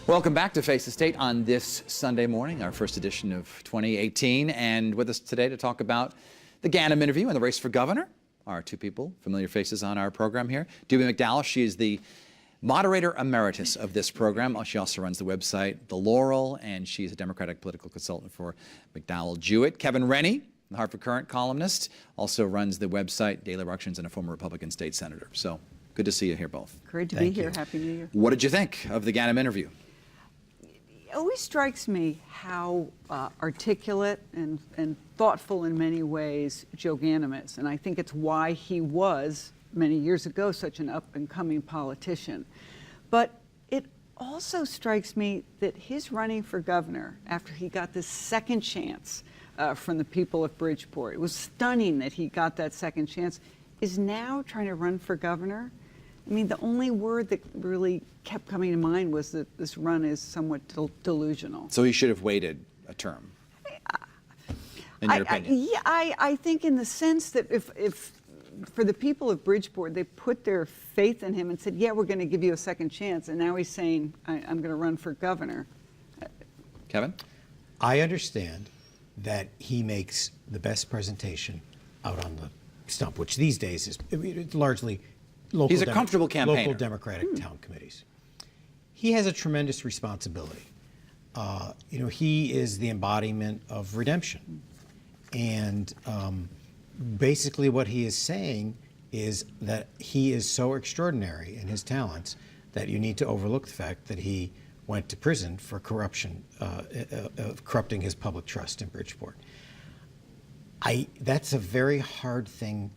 Welcome back to Face the State on this Sunday morning, our first edition of 2018. And with us today to talk about the Ganim interview and the race for governor are two people, familiar faces on our program here. Duby McDowell, she is the moderator emeritus of this program. She also runs the website The Laurel, and she's a Democratic political consultant for McDowell Jewett. Kevin Rennie, the Hartford Courant columnist, also runs the website Daily Elections and a former Republican state senator. So good to see you here both. Great to be here. Happy New Year. What did you think of the Ganim interview? It always strikes me how articulate and thoughtful in many ways Joe Ganim is, and I think it's why he was, many years ago, such an up-and-coming politician. But it also strikes me that his running for governor, after he got this second chance from the people of Bridgeport, it was stunning that he got that second chance, is now trying to run for governor. I mean, the only word that really kept coming to mind was that this run is somewhat delusional. So he should have waited a term, in your opinion? I think in the sense that if for the people of Bridgeport, they put their faith in him and said, yeah, we're going to give you a second chance, and now he's saying, I'm going to run for governor. Kevin? I understand that he makes the best presentation out on the stump, which these days is largely local. He's a comfortable campaigner. Local Democratic town committees. He has a tremendous responsibility. He is the embodiment of redemption. And basically what he is saying is that he is so extraordinary in his talents that you need to overlook the fact that he went to prison for corruption, corrupting his public trust in Bridgeport. That's a very hard thing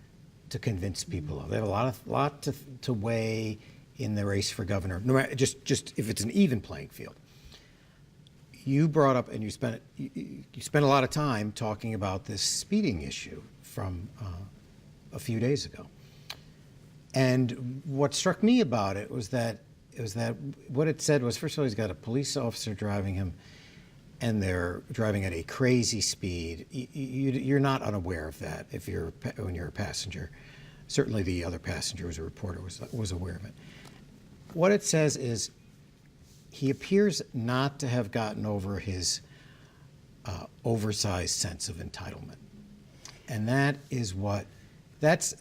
to convince people of. They have a lot to weigh in the race for governor, no matter, just if it's an even playing field. You brought up, and you spent a lot of time talking about this speeding issue from a few days ago. And what struck me about it was that what it said was, first of all, he's got a police officer driving him, and they're driving at a crazy speed. You're not unaware of that when you're a passenger. Certainly, the other passenger, who was a reporter, was aware of it. What it says is, he appears not to have gotten over his oversized sense of entitlement, and that's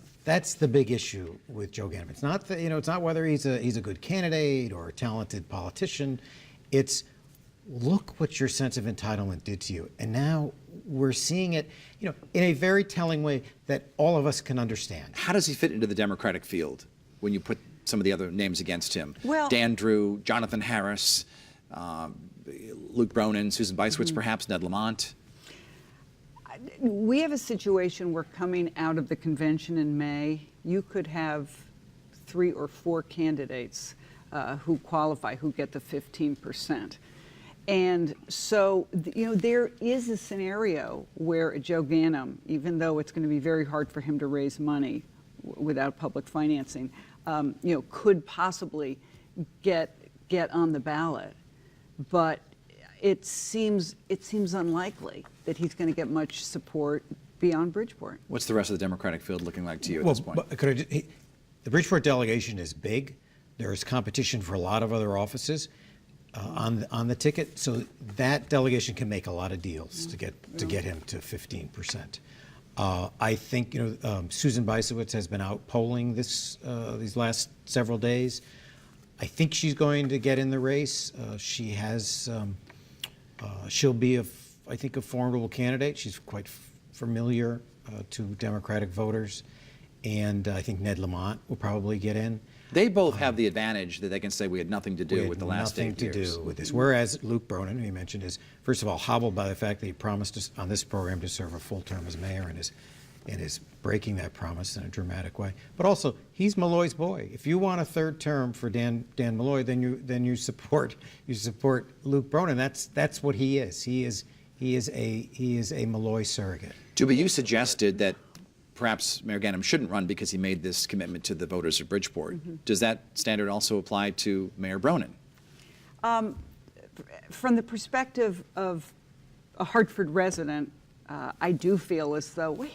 the big issue with Joe Ganim. It's not it's not whether he's a good candidate or a talented politician. It's look what your sense of entitlement did to you, and now we're seeing it, in a very telling way that all of us can understand. How does he fit into the Democratic field when you put some of the other names against him? Well, Dan Drew, Jonathan Harris, Luke Bronin, Susan Beiswitz, perhaps, Ned Lamont. We have a situation where, coming out of the convention in May, you could have 3 or 4 candidates who qualify, who get the 15%. And so, there is a scenario where Joe Ganim, even though it's going to be very hard for him to raise money without public financing, could possibly get on the ballot. But it seems unlikely that he's going to get much support beyond Bridgeport. What's the rest of the Democratic field looking like to you at this point? The Bridgeport delegation is big. There is competition for a lot of other offices on the ticket, so that delegation can make a lot of deals to get him to 15%. I think Susan Beiswitz has been out polling these last several days. I think she's going to get in the race. She'll be I think a formidable candidate. She's quite familiar to Democratic voters, and I think Ned Lamont will probably get in. They both have the advantage that they can say we had nothing to do with the last 8 years. Nothing to do with this. Whereas Luke Bronin, who you mentioned, is first of all hobbled by the fact that he promised us on this program to serve a full term as mayor, and is breaking that promise in a dramatic way. But also, he's Malloy's boy. If you want a third term for Dan Malloy, then you support Luke Bronin. That's what he is. He is a Malloy surrogate. Duby, you suggested that perhaps Mayor Ganim shouldn't run because he made this commitment to the voters of Bridgeport. Does that standard also apply to Mayor Bronin? From the perspective of a Hartford resident, I do feel as though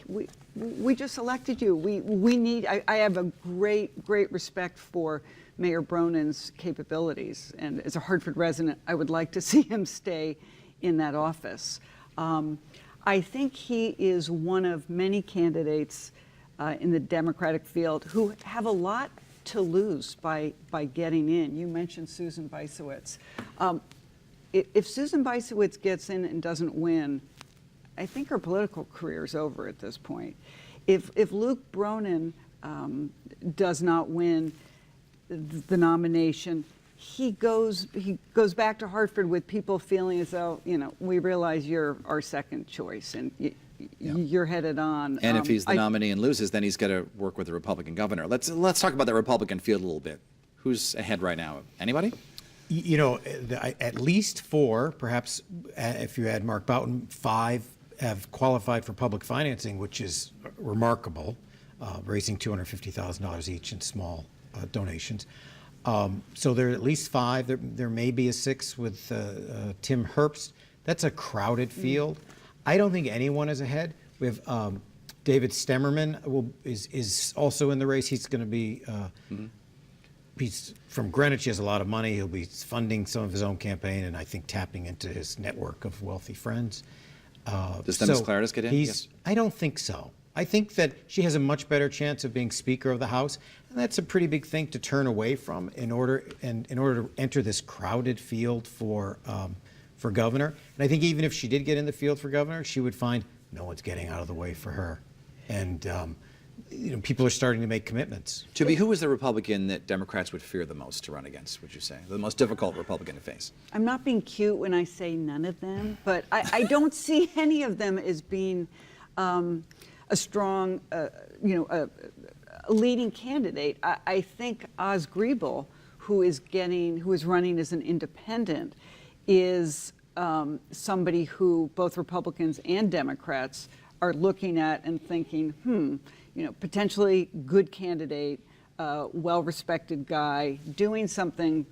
we just elected you. We need. I have a great respect for Mayor Bronin's capabilities, and as a Hartford resident, I would like to see him stay in that office. I think he is one of many candidates in the Democratic field who have a lot to lose by getting in. You mentioned Susan Bysiewicz. If Susan Bysiewicz gets in and doesn't win, I think her political career is over at this point. If Luke Bronin does not win the nomination, he goes back to Hartford with people feeling as though, we realize you're our second choice and you're headed on. And if he's the nominee and loses, then he's got to work with the Republican governor. Let's talk about the Republican field a little bit. Who's ahead right now? Anybody? At least 4, perhaps if you add Mark Boughton, 5 have qualified for public financing, which is remarkable, raising $250,000 each in small donations. So there are at least 5. There may be a 6th with Tim Herbst. That's a crowded field. I don't think anyone is ahead. We have David Stemmerman is also in the race. He's going to be he's from Greenwich. He has a lot of money. He'll be funding some of his own campaign, and I think tapping into his network of wealthy friends. Does Dennis Claridis get in? Yes. I don't think so. I think that she has a much better chance of being Speaker of the House, and that's a pretty big thing to turn away from in order to enter this crowded field for governor. And I think even if she did get in the field for governor, she would find no one's getting out of the way for her, and people are starting to make commitments. Duby, who was the Republican that Democrats would fear the most to run against, would you say? The most difficult Republican to face? I'm not being cute when I say none of them, but I don't see any of them as being a strong, a leading candidate. I think Oz Griebel, who is running as an independent, is somebody who both Republicans and Democrats are looking at and thinking, potentially good candidate, well-respected guy, doing something,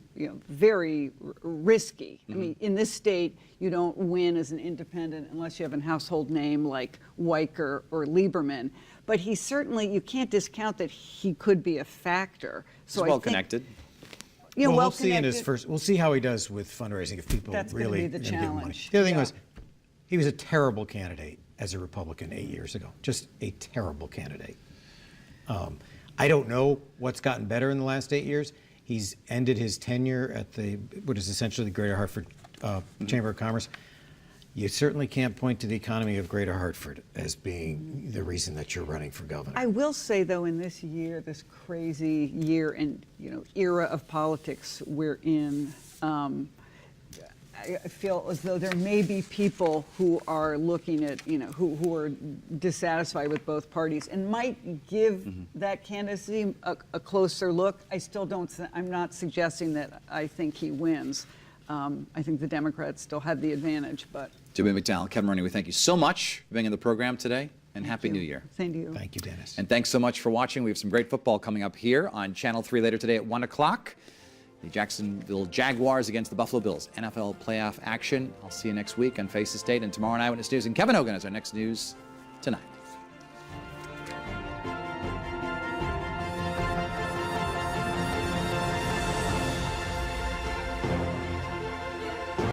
very risky. I mean, in this state, you don't win as an independent unless you have a household name like Weicker or Lieberman. But he certainly, you can't discount that he could be a factor. So he's well-connected. Well, we'll see in his first. We'll see how he does with fundraising if people That's really gonna be the give him money. challenge. The other thing was, he was a terrible candidate as a Republican 8 years ago. Just a terrible candidate. I don't know what's gotten better in the last 8 years. He's ended his tenure at what is essentially the Greater Hartford Chamber of Commerce. You certainly can't point to the economy of Greater Hartford as being the reason that you're running for governor. I will say, though, in this year, this crazy year and era of politics we're in, I feel as though there may be people who are looking at, who are dissatisfied with both parties and might give that candidacy a closer look. I still don't. I'm not suggesting that I think he wins. I think the Democrats still have the advantage, but. Duby McDowell, Kevin Rennie, we thank you so much for being in the program today, and Happy New Year. Same to you. Thank you, Dennis. And thanks so much for watching. We have some great football coming up here on Channel 3 later today at 1 o'clock. The Jacksonville Jaguars against the Buffalo Bills. NFL playoff action. I'll see you next week on Face the State and tomorrow on Eyewitness News. And Kevin Hogan has our next news tonight.